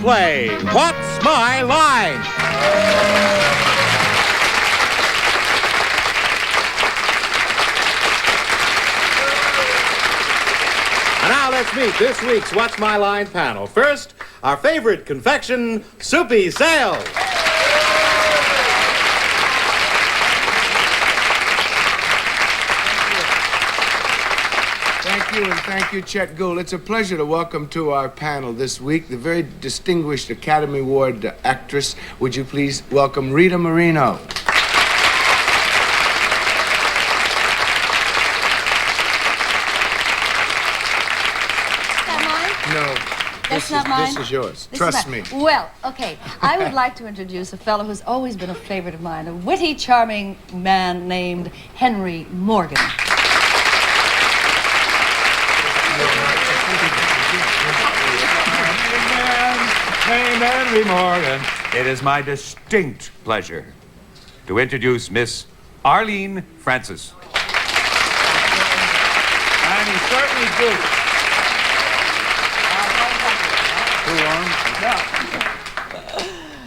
play What's My Line? And now let's meet this week's What's My Line panel. First, our favorite confection, Soupy Sales. Thank you, and thank you, Chet Gould. It's a pleasure to welcome to our panel this week the very distinguished Academy Award actress. Would you please welcome Rita Moreno? No. That's not mine? This is yours. This Trust is me. mine. Well, okay. I would like to introduce a fellow who's always been a favorite of mine, a witty, charming man named Henry Morgan. Named Henry Morgan. It is my distinct pleasure to introduce Miss Arlene Francis. And he certainly did.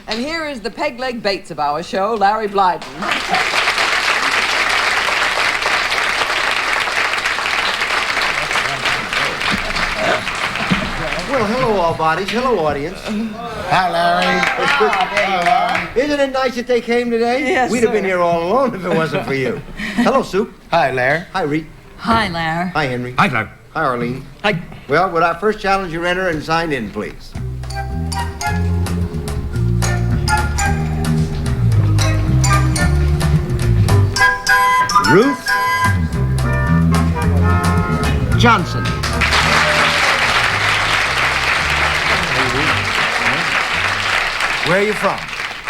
And here is the peg leg Bates of our show, Larry Blyden. Well, hello, all bodies. Hello, audience. Hi, Larry. Isn't it nice that they came today? Yes, We'd have been sir. here all alone if it wasn't for you. Hello, Soup. Hi, Larry. Hi, Reed. Hi, Larry. Hi, Henry. Hi, Clark. Hi, Arlene. Hi. Well, would our first challenger enter and sign in, please? Ruth Johnson. Where are you from?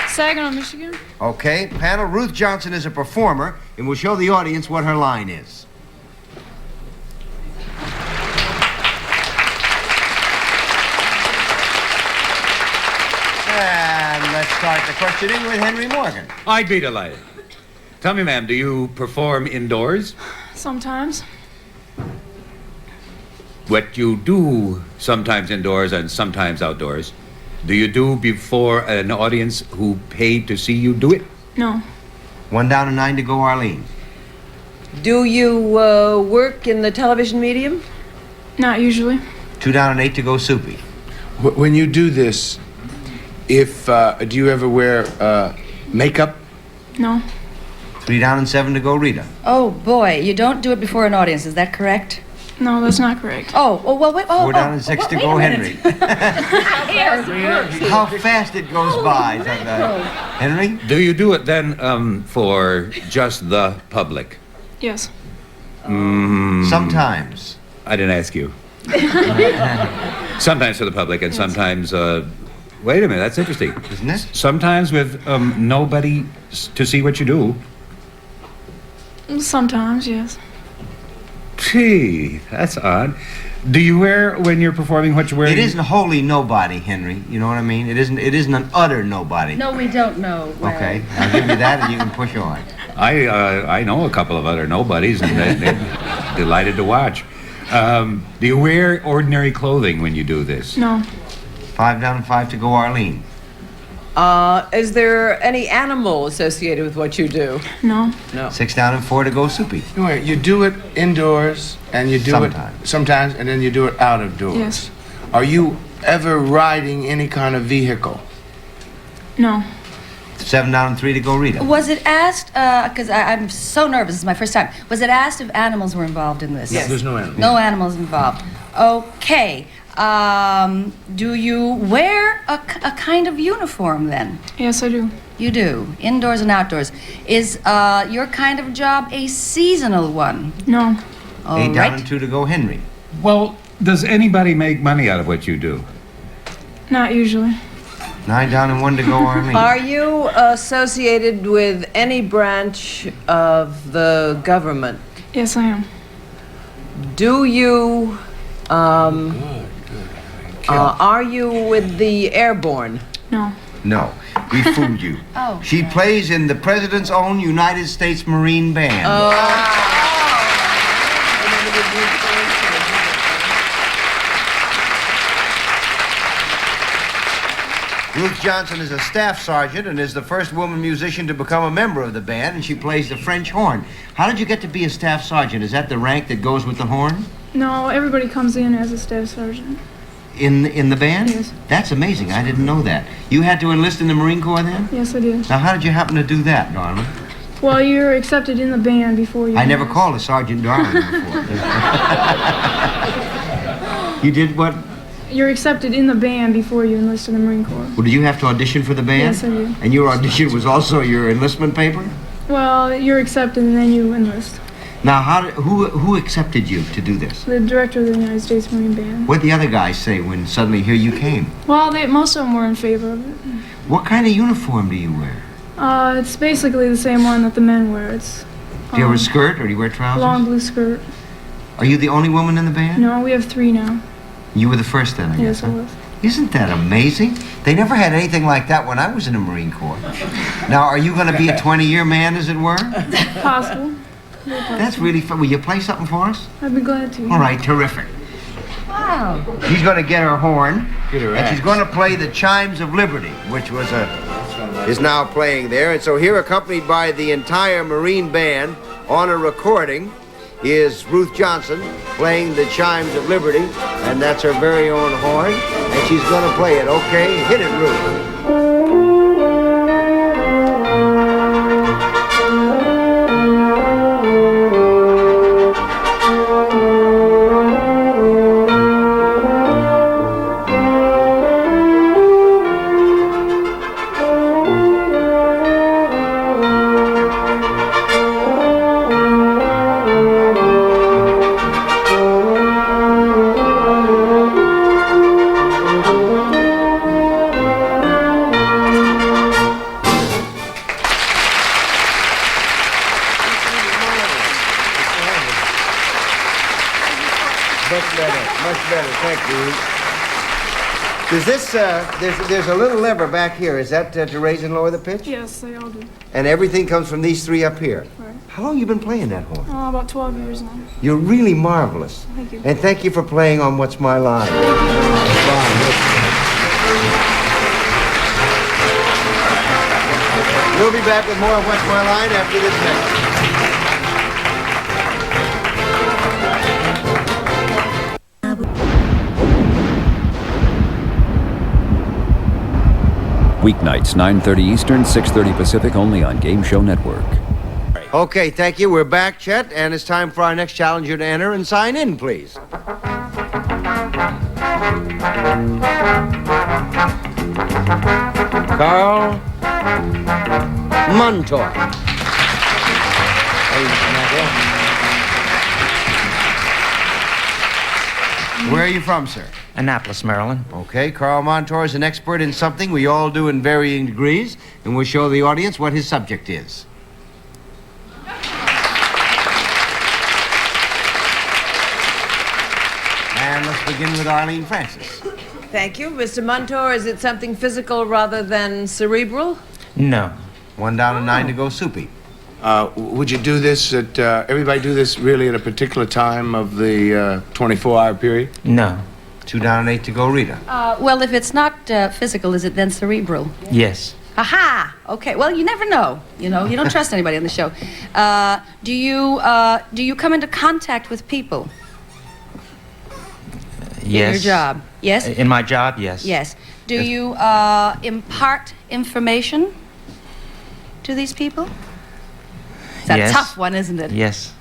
Saginaw, Michigan. Okay, panel, Ruth Johnson is a performer and will show the audience what her line is. And let's start the questioning with Henry Morgan. I'd be delighted. Tell me, ma'am, do you perform indoors? Sometimes. What you do sometimes indoors and sometimes outdoors, do you do before an audience who paid to see you do it? No. 1 down and 9 to go, Arlene. Do you work in the television medium? Not usually. 2 down and 8 to go, Soupy. When you do this, do you ever wear makeup? No. 3 down and 7 to go, Rita. Oh, boy. You don't do it before an audience. Is that correct? No, that's not correct. Oh, well, wait. 4 down and 6 to wait go, a minute. Henry. How fast it goes by. Henry? Do you do it then for just the public? Yes. Sometimes. I didn't ask you. Sometimes for the public and sometimes, wait a minute, that's interesting. Isn't it? Sometimes with nobody to see what you do. Sometimes, yes. Gee, that's odd. Do you wear, when you're performing, what you're wearing? It isn't wholly nobody, Henry. You know what I mean? It isn't an utter nobody. No, we don't know. Larry. Okay, I'll give you that and you can push on. I know a couple of other nobodies, and they're delighted to watch. Do you wear ordinary clothing when you do this? No. 5 down and 5 to go, Arlene. Is there any animal associated with what you do? No. 6 down and 4 to go, Soupy. Wait, you do it indoors, and you do Sometimes. it sometimes, and then you do it out of doors. Yes. Are you ever riding any kind of vehicle? No. 7 down and 3 to go, Rita. Was it asked, because I'm so nervous, this is my first time. Was it asked if animals were involved in this? There's no animal. No animals involved. Okay. Do you wear a kind of uniform then? Yes, I do. You do, indoors and outdoors. Is your kind of job a seasonal one? No. 8 down and 2 to go, Henry. Well, does anybody make money out of what you do? Not usually. 9 down and 1 to go, Arlene. Are you associated with any branch of the government? Yes, I am. Do you, are you with the airborne? No. No, we fooled you. Oh. She plays in the President's own United States Marine Band. Ruth Johnson is a staff sergeant and is the first woman musician to become a member of the band, and she plays the French horn. How did you get to be a staff sergeant? Is that the rank that goes with the horn? No, everybody comes in as a staff sergeant. In the band? Yes. That's amazing. I didn't know that. You had to enlist in the Marine Corps then? Yes, I did. Now, how did you happen to do that, darling? Well, you're accepted in the band before you. I never enlist. called a Sergeant Darling before. You did what? You're accepted in the band before you enlist in the Marine Corps. Well, did you have to audition for the band? Yes, I did. And your audition was also your enlistment paper? Well, you're accepted and then you enlist. Now, who accepted you to do this? The director of the United States Marine Band. What'd the other guys say when suddenly here you came? Well, most of them were in favor of it. What kind of uniform do you wear? It's basically the same one that the men wear. It's Do you wear a skirt or do you wear trousers? long blue skirt. Are you the only woman in the band? No, we have 3 now. You were the first then, I Yes, guess. I Huh? was. Isn't that amazing? They never had anything like that when I was in the Marine Corps. Now, are you going to be a 20-year man, as it were? Possible. That's really fun. Will you play something for us? I'd be glad to. All right, terrific. Wow. She's going to get her horn, Get her and she's axe. going to play the Chimes of Liberty, which was is now playing there. And so here, accompanied by the entire Marine Band on a recording, is Ruth Johnson playing the Chimes of Liberty, and that's her very own horn, and she's going to play it. Okay, hit it, Ruth. Much better. Thank you. Does this, there's a little lever back here. Is that to raise and lower the pitch? Yes, they all do. And everything comes from these 3 up here. Right. How long you been playing that horn? About 12 years now. You're really marvelous. Thank you. And thank you for playing on What's My Line. We'll be back with more of What's My Line after this next. Weeknights, 9:30 Eastern, 6:30 Pacific, only on Game Show Network. Okay, thank you. We're back, Chet, and it's time for our next challenger to enter and sign in, please. Carl Montour. Where are you from, sir? Annapolis, Maryland. Okay, Carl Montour is an expert in something we all do in varying degrees, and we'll show the audience what his subject is. And let's begin with Arlene Francis. Thank you. Mr. Montour, is it something physical rather than cerebral? No. 1 down and 9 to go, Soupy. Would you do this at, everybody do this really at a particular time of the 24-hour period? No. 2 down and 8 to go, Rita. Well, if it's not physical, is it then cerebral? Yes. Aha! Okay. Well, you never know. You know, you don't trust anybody on the show. Do you come into contact with people Yes. in your job? Yes. In my job, yes. Yes. Do you impart information to these people? It's a Yes. tough one, isn't it? Yes.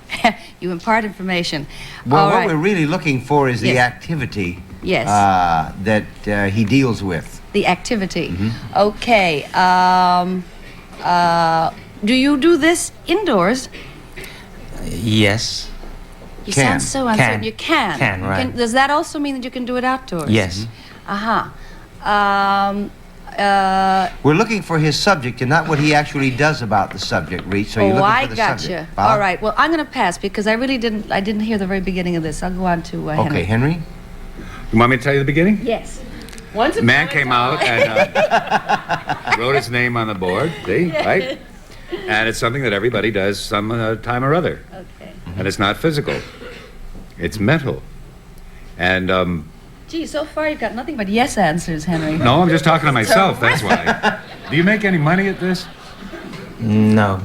You impart information. Well, All what right. we're really looking for is the Yes. activity Yes. that he deals with. The activity. Mm-hmm. Okay. Do you do this indoors? Yes. You Can. sound so uncertain. Can. You can. Can, right. Does that also mean that you can do it outdoors? Yes. Uh-huh. We're looking for his subject and not what he actually does about the subject, Reed. So you're looking I for the gotcha. subject. Bob? All right. Well, I'm going to pass because I really didn't hear the very beginning of this. I'll go on to Henry. Okay, Henry. You want me to tell you the beginning? Yes. Once The man came out and wrote his name on the board, see, right? And it's something that everybody does some time or other. Okay. And it's not physical. It's mental. And Gee, so far you've got nothing but yes answers, Henry. No, I'm just talking to myself, that's why. Do you make any money at this? No.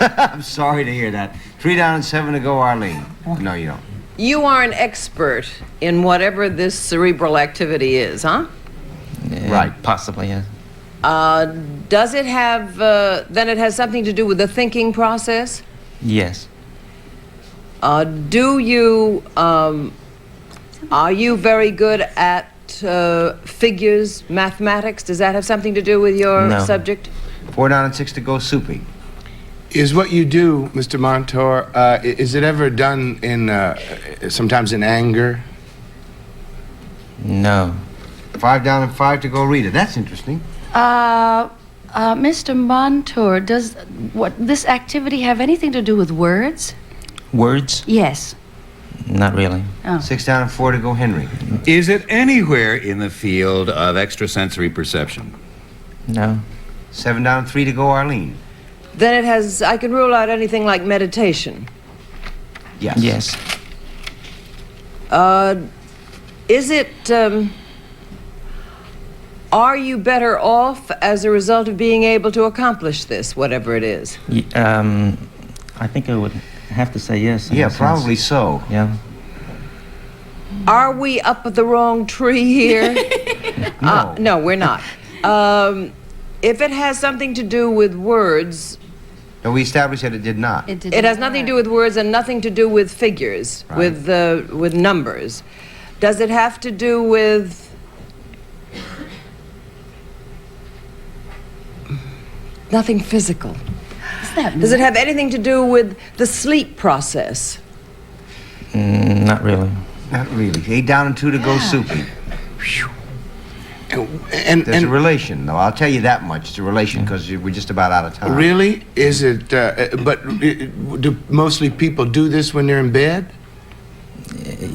I'm sorry to hear that. 3 down and 7 to go, Arlene. No, you don't. You are an expert in whatever this cerebral activity is, huh? Right. Possibly, yes. Does it have, then it has something to do with the thinking process? Yes. Do you, are you very good at figures, mathematics? Does that have something to do with your No. subject? 4 down and 6 to go, Soupy. Is what you do, Mr. Montour, is it ever done in, sometimes in anger? No. 5 down and 5 to go, Rita. That's interesting. Mr. Montour, does this activity have anything to do with words? Words? Yes. Not really. Oh. 6 down and 4 to go, Henry. Is it anywhere in the field of extrasensory perception? No. 7 down and 3 to go, Arlene. Then it has, I can rule out anything like meditation. Yes. Yes. Is it, are you better off as a result of being able to accomplish this, whatever it is? I think I would have to say yes. in Yeah, a sense. probably so. Yeah. Are we up the wrong tree here? No. No, we're not. If it has something to do with words, No, we established that it did not. it has nothing to do with words and nothing to do with figures, Right. with numbers. Does it have to do with nothing physical? Does it have anything to do with the sleep process? Not really. Not really. 8 down and 2 to go, Soupy. And There's a relation, though. I'll tell you that much. It's a relation because we're just about out of time. really, is it, do mostly people do this when they're in bed?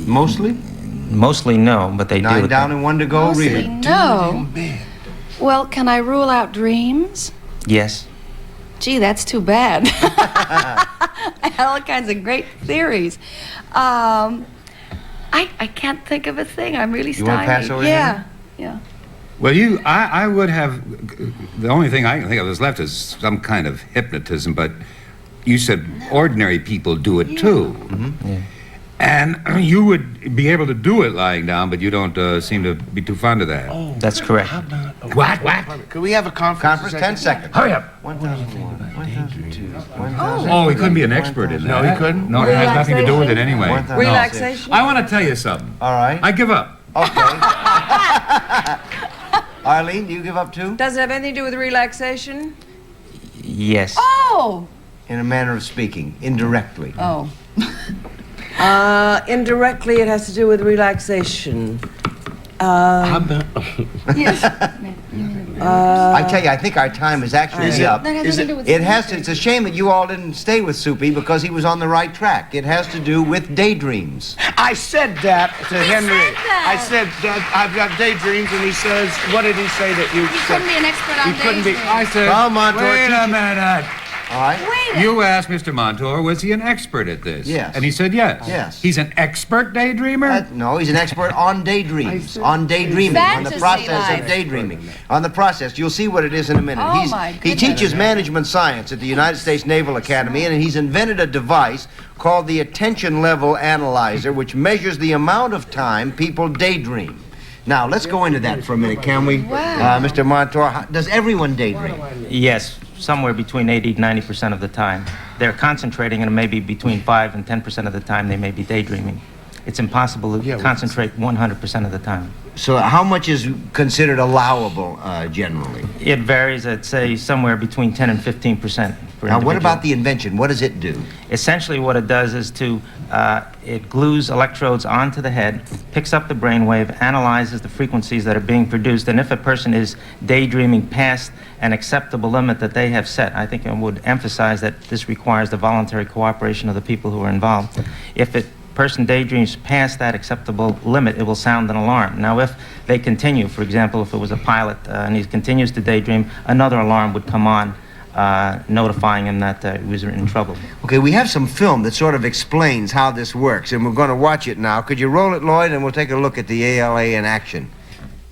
Mostly? Mostly no, but they do 9 it. down and 1 to go, Mostly Rita. no. Well, can I rule out dreams? Yes. Gee, that's too bad. I had all kinds of great theories. I can't think of a thing. I'm really You wanna stymied. pass over Yeah, yeah. Well, I would have, the only thing I can think of that's left is some kind of hypnotism, but you said ordinary people do it too. Yeah. And you would be able to do it lying down, but you don't seem to be too fond of that. That's correct. What? Could we have a conference? Conference, a 10 second? seconds. Hurry up. 1,001, 1,002, 1,000. Oh, he couldn't be an expert in that. No, he couldn't? No, it has nothing to do with it anyway. 1,000. Relaxation? I want to tell you something. All right. I give up. Okay. Arlene, do you give up too? Does it have anything to do with relaxation? Yes. Oh! In a manner of speaking, indirectly. Oh. Indirectly, it has to do with relaxation. Yes. I tell you, I think our time is actually up. That has nothing to do with It has to. It's a shame that you all didn't stay with Soupy because he was on the right track. It has to do with daydreams. I said that to Henry. that. I said that I've got daydreams, and he says, what did he say that you You said? couldn't be an expert on He couldn't be. daydreams. I said, Come on, Wait a minute. All right. Wait a You asked Mr. Montour, was he an expert at this? Yes. And he said yes. Yes. He's an expert daydreamer? No, he's an expert on daydreams, on daydreaming, on the Fantasy process life. of daydreaming. On the process, you'll see what it is in a minute. Oh, my He goodness. teaches management science at the United States Naval Academy, and he's invented a device called the Attention Level Analyzer, which measures the amount of time people daydream. Now, let's go into that for a minute, can we? Wow. Mr. Montour, does everyone daydream? Yes, somewhere between 80 to 90% of the time. They're concentrating, and maybe between 5 and 10% of the time they may be daydreaming. It's impossible to concentrate 100% of the time. So how much is considered allowable generally? It varies, I'd say, somewhere between 10 and 15% for Now, what individual. about the invention? What does it do? Essentially what it does is it glues electrodes onto the head, picks up the brainwave, analyzes the frequencies that are being produced, and if a person is daydreaming past an acceptable limit that they have set, I think I would emphasize that this requires the voluntary cooperation of the people who are involved. If a person daydreams past that acceptable limit, it will sound an alarm. Now, if they continue, for example, if it was a pilot and he continues to daydream, another alarm would come on notifying him that he was in trouble. Okay, we have some film that sort of explains how this works, and we're going to watch it now. Could you roll it, Lloyd, and we'll take a look at the ALA in action.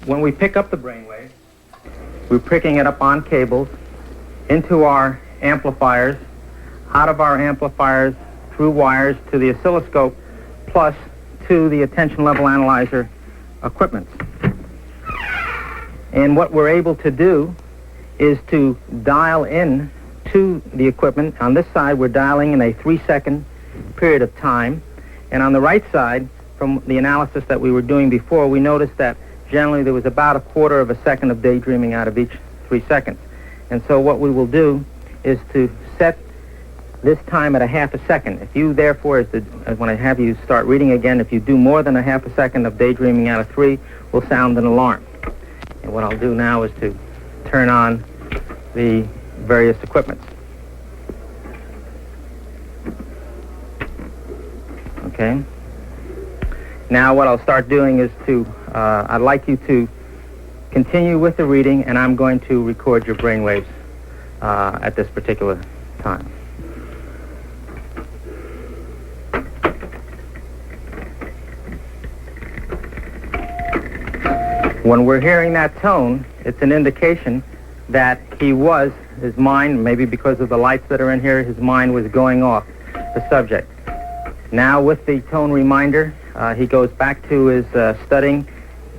When we pick up the brainwave, we're picking it up on cables into our amplifiers, out of our amplifiers through wires to the oscilloscope, plus to the attention level analyzer equipment. And what we're able to do is to dial in to the equipment. On this side, we're dialing in a 3-second period of time. And on the right side, from the analysis that we were doing before, we noticed that generally there was about a quarter of a second of daydreaming out of each 3 seconds. And so what we will do is to set this time at a half a second. If you, therefore, when I have you start reading again, if you do more than a half a second of daydreaming out of 3, we'll sound an alarm. And what I'll do now is to turn on the various equipments. Okay. Now what I'll start doing is to, I'd like you to continue with the reading, and I'm going to record your brainwaves at this particular time. When we're hearing that tone, it's an indication that his mind, maybe because of the lights that are in here, his mind was going off the subject. Now with the tone reminder, he goes back to his studying.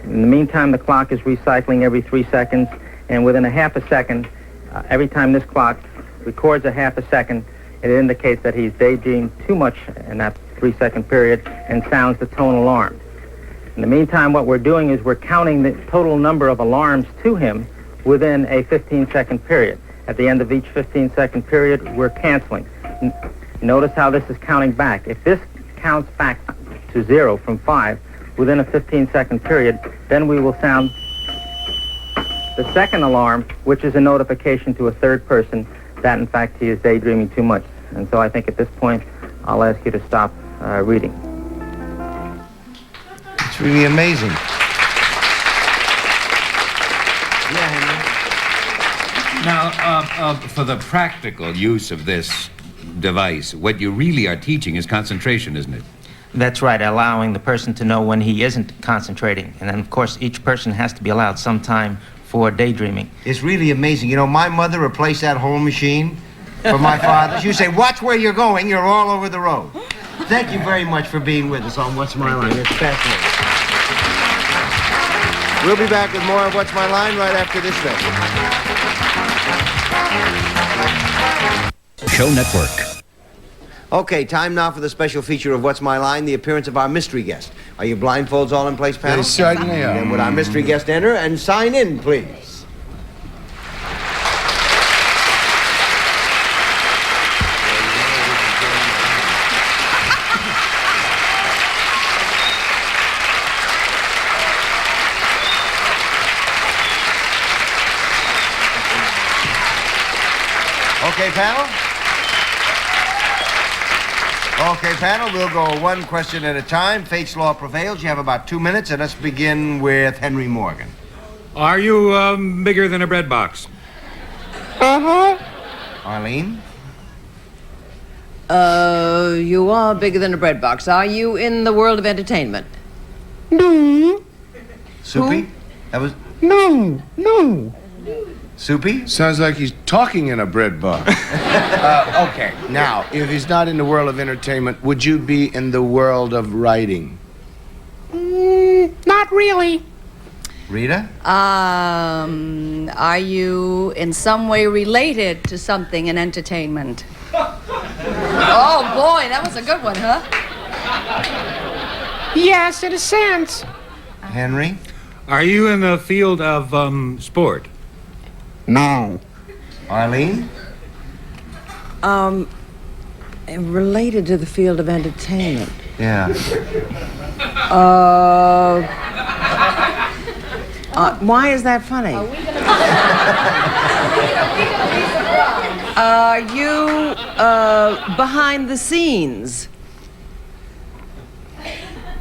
In the meantime, the clock is recycling every 3 seconds, and within a half a second, every time this clock records a half a second, it indicates that he's daydreamed too much in that 3-second period and sounds the tone alarm. In the meantime, what we're doing is we're counting the total number of alarms to him within a 15-second period. At the end of each 15-second period, we're canceling. Notice how this is counting back. If this counts back to 0 from 5 within a 15-second period, then we will sound the second alarm, which is a notification to a third person that, in fact, he is daydreaming too much. And so I think at this point, I'll ask you to stop reading. It's really amazing. Yeah, Henry. Now, for the practical use of this device, what you really are teaching is concentration, isn't it? That's right, allowing the person to know when he isn't concentrating. And then, of course, each person has to be allowed some time for daydreaming. It's really amazing. You know, my mother replaced that whole machine for my father. She would say, watch where you're going, you're all over the road. Thank you very much for being with us on What's My Line. It's fascinating. We'll be back with more of What's My Line right after this message. Show Network. Okay, time now for the special feature of What's My Line, the appearance of our mystery guest. Are your blindfolds all in place, panel? They certainly are. Then would our mystery guest enter and sign in, please? Okay, panel? Okay, panel, we'll go one question at a time. Fate's law prevails. You have about 2 minutes, and let's begin with Henry Morgan. Are you bigger than a bread box? Arlene? You are bigger than a bread box. Are you in the world of entertainment? Soupy? That was... No. Soupy? Sounds like he's talking in a bread box. Okay, now, if he's not in the world of entertainment, would you be in the world of writing? Not really. Rita? Are you in some way related to something in entertainment? Oh, boy, that was a good one, huh? Yes, in a sense. Henry? Are you in the field of sport? No. Arlene? Related to the field of entertainment. Yeah. Why is that funny? Are you behind the scenes?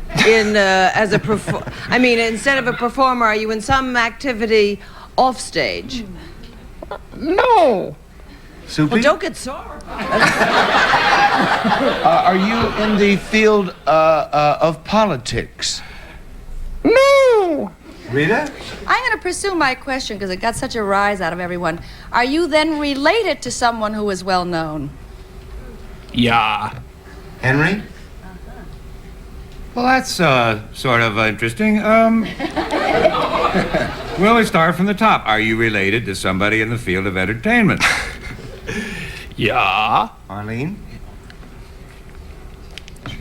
As a I mean, instead of a performer, are you in some activity off stage? No. Soupy? Well, don't get sore. Are you in the field of politics? No! Rita? I'm going to pursue my question because it got such a rise out of everyone. Are you then related to someone who is well known? Yeah. Henry? Well, that's sort of interesting. Well, we start from the top. Are you related to somebody in the field of entertainment? Yeah. Arlene?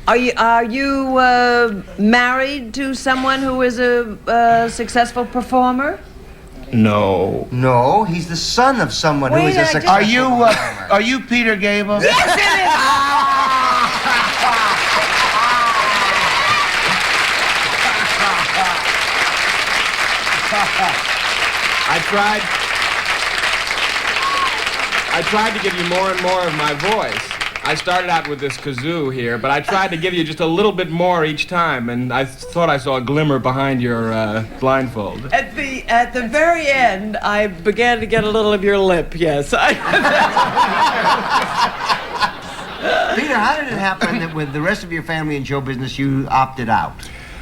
Are you married to someone who is a successful performer? No. No, he's the son of someone who is a successful Are you Peter Gabel? Yes, it is. I tried to give you more and more of my voice. I started out with this kazoo here, but I tried to give you just a little bit more each time, and I thought I saw a glimmer behind your blindfold. At the very end, I began to get a little of your lip. Yes. Peter, how did it happen that with the rest of your family in show business you opted out?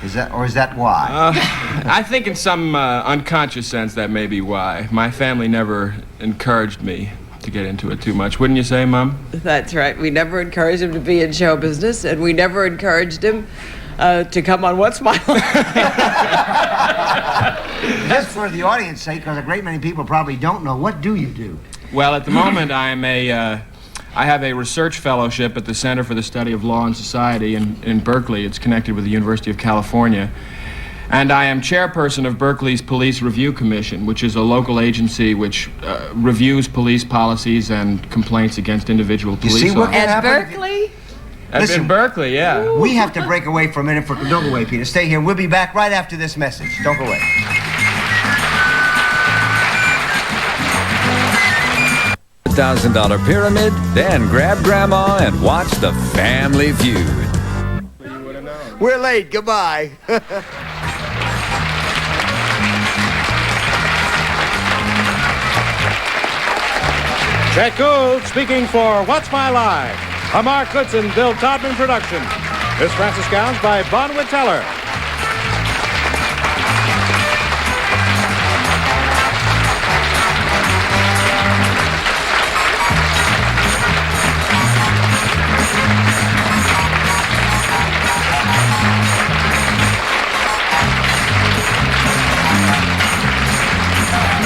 Is that why? I think in some unconscious sense that may be why. My family never encouraged me to get into it too much. Wouldn't you say, Mom? That's right. We never encouraged him to be in show business, and we never encouraged him to come on What's My Line. Just for the audience's sake, because a great many people probably don't know, what do you do? Well, at the moment I have a research fellowship at the Center for the Study of Law and Society in Berkeley. It's connected with the University of California. And I am chairperson of Berkeley's Police Review Commission, which is a local agency which reviews police policies and complaints against individual police see what officers. can At happen? Berkeley? Listen. In Berkeley, yeah. We have to break away for a minute. Don't go away, Peter. Stay here. We'll be back right after this message. Don't go away. $1,000 pyramid, then grab Grandma and watch the Family Feud. We're late. Goodbye. Chet Gould speaking for What's My Line, a Mark Goodson, Bill Todman production. This Francis Gowns by Bonwit Teller.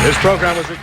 This program was recorded.